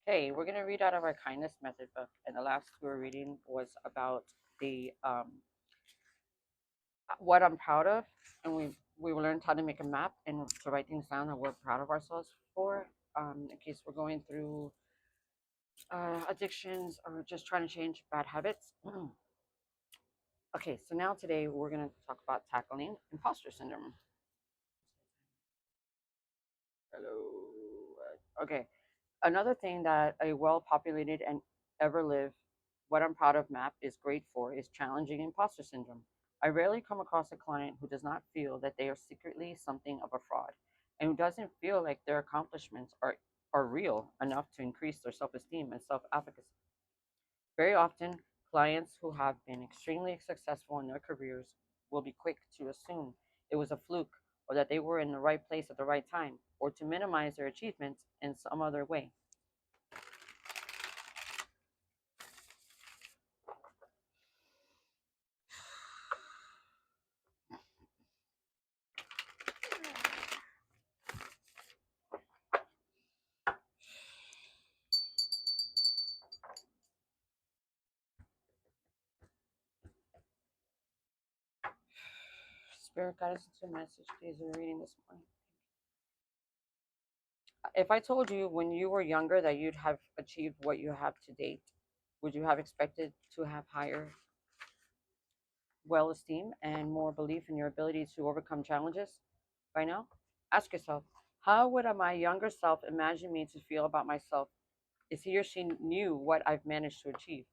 Okay, we're gonna read out of our kindness method book, and the last we were reading was about the what I'm proud of, and we learned how to make a map and to write things down that we're proud of ourselves for. In case we're going through addictions or just trying to change bad habits. Okay, so now today we're gonna talk about tackling imposter syndrome. Hello. Okay, another thing that a well-populated and ever-live, what I'm proud of map is great for is challenging imposter syndrome. I rarely come across a client who does not feel that they are secretly something of a fraud and who doesn't feel like their accomplishments are real enough to increase their self-esteem and self-efficacy. Very often, clients who have been extremely successful in their careers will be quick to assume it was a fluke or that they were in the right place at the right time or to minimize their achievements in some other way. Spirit guide us into a message, please. We're reading this morning. If I told you when you were younger that you'd have achieved what you have to date, would you have expected to have higher well esteem and more belief in your ability to overcome challenges by now? Ask yourself, how would my younger self imagine me to feel about myself if he or she knew what I've managed to achieve,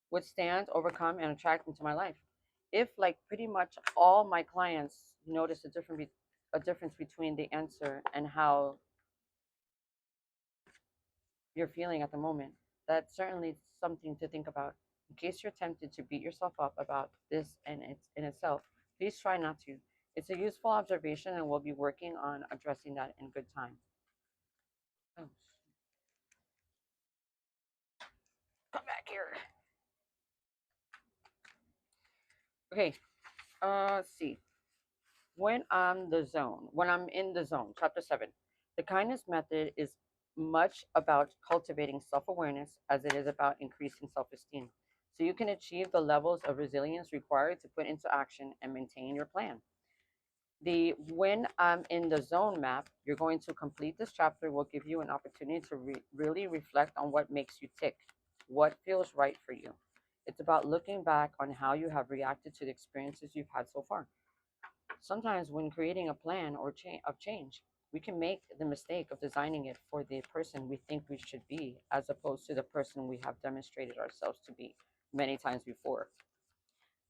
withstand, overcome, and attract into my life? If, like pretty much all my clients, notice a difference between the answer and how you're feeling at the moment, that's certainly something to think about. In case you're tempted to beat yourself up about this and it's in itself, please try not to. It's a useful observation, and we'll be working on addressing that in good time. Oh, come back here. Okay. Let's see. When I'm in the zone, chapter 7. The kindness method is much about cultivating self awareness as it is about increasing self esteem. So you can achieve the levels of resilience required to put into action and maintain your plan. The When I'm in the zone map, you're going to complete this chapter, will give you an opportunity to really reflect on what makes you tick, what feels right for you. It's about looking back on how you have reacted to the experiences you've had so far. Sometimes, when creating a plan or of change, we can make the mistake of designing it for the person we think we should be, as opposed to the person we have demonstrated ourselves to be many times before.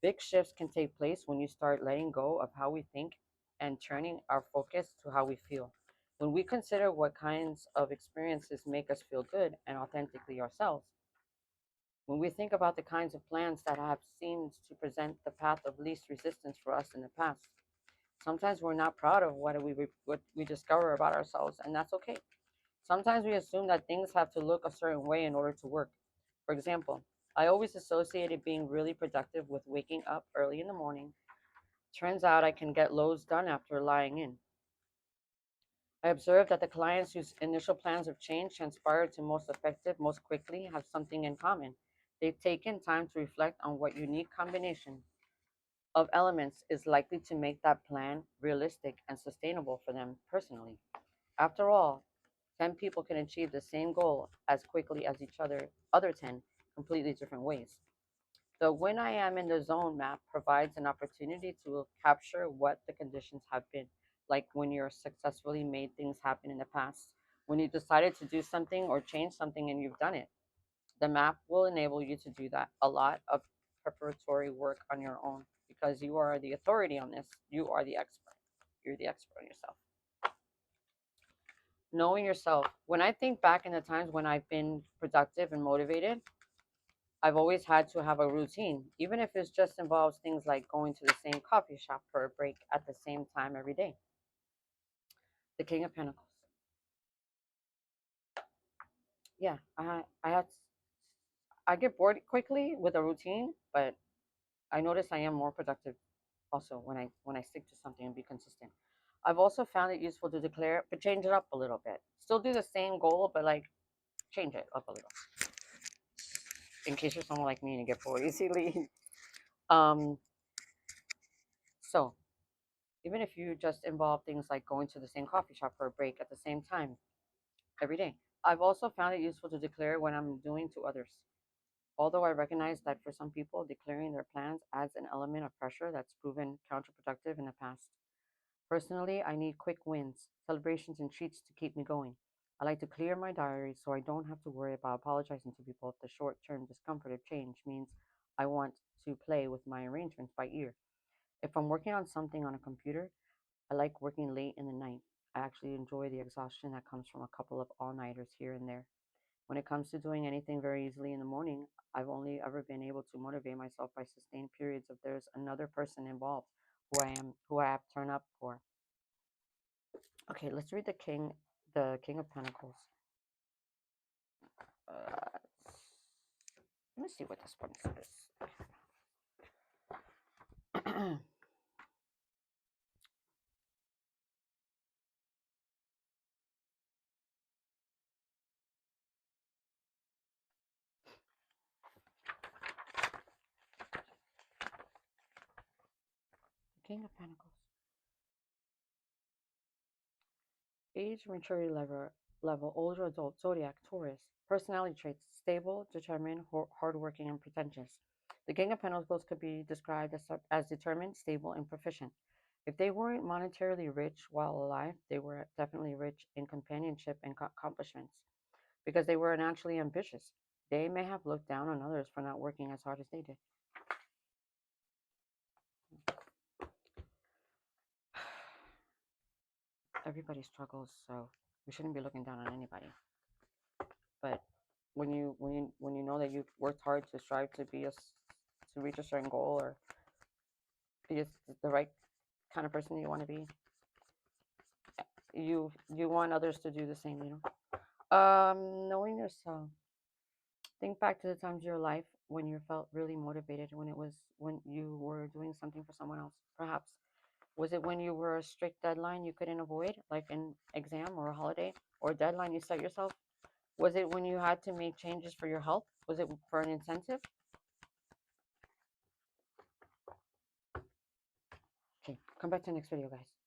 Big shifts can take place when you start letting go of how we think and turning our focus to how we feel. When we consider what kinds of experiences make us feel good and authentically ourselves, when we think about the kinds of plans that have seemed to present the path of least resistance for us in the past, sometimes we're not proud of what we discover about ourselves, and that's okay. Sometimes we assume that things have to look a certain way in order to work. For example, I always associated being really productive with waking up early in the morning. Turns out I can get loads done after lying in. I observed that the clients whose initial plans of change transpired to most effective most quickly have something in common. They've taken time to reflect on what unique combination of elements is likely to make that plan realistic and sustainable for them personally. After all, 10 people can achieve the same goal as quickly as other 10 completely different ways. The When I Am in the Zone map provides an opportunity to capture what the conditions have been, like when you're successfully made things happen in the past, when you decided to do something or change something and you've done it. The map will enable you to do that. A lot of preparatory work on your own because you are the authority on this. You are the expert. You're the expert on yourself. Knowing yourself. When I think back in the times when I've been productive and motivated, I've always had to have a routine, even if it just involves things like going to the same coffee shop for a break at the same time every day. The King of Pentacles. Yeah, I get bored quickly with a routine, but I notice I am more productive also when I stick to something and be consistent. I've also found it useful to declare, but change it up a little bit. Still do the same goal, but like change it up a little. In case you're someone like me and you get bored easily. um, so even if you just involve things like going to the same coffee shop for a break at the same time every day. I've also found it useful to declare what I'm doing to others. Although I recognize that for some people, declaring their plans adds an element of pressure that's proven counterproductive in the past. Personally, I need quick wins, celebrations, and treats to keep me going. I like to clear my diary so I don't have to worry about apologizing to people if the short term discomfort of change means I want to play with my arrangements by ear. If I'm working on something on a computer, I like working late in the night. I actually enjoy the exhaustion that comes from a couple of all nighters here and there. When it comes to doing anything very easily in the morning, I've only ever been able to motivate myself by sustained periods of there's another person involved who I have turned up for. Okay, let's read the King of Pentacles. Uh, let me see what this one says. King of Pentacles. Age, maturity level, older adult, zodiac, Taurus. Personality traits, stable, determined, hardworking, and pretentious. The King of Pentacles could be described as determined, stable, and proficient. If they weren't monetarily rich while alive, they were definitely rich in companionship and accomplishments because they were naturally ambitious. They may have looked down on others for not working as hard as they did. Everybody struggles, so we shouldn't be looking down on anybody. But when you know that you've worked hard to strive to to reach a certain goal or be the right kind of person you want to be, you want others to do the same. Knowing yourself. Think back to the times of your life when you felt really motivated when you were doing something for someone else. Perhaps was it when you were a strict deadline you couldn't avoid, like an exam or a holiday, or a deadline you set yourself? Was it when you had to make changes for your health? Was it for an incentive? Okay, come back to the next video, guys.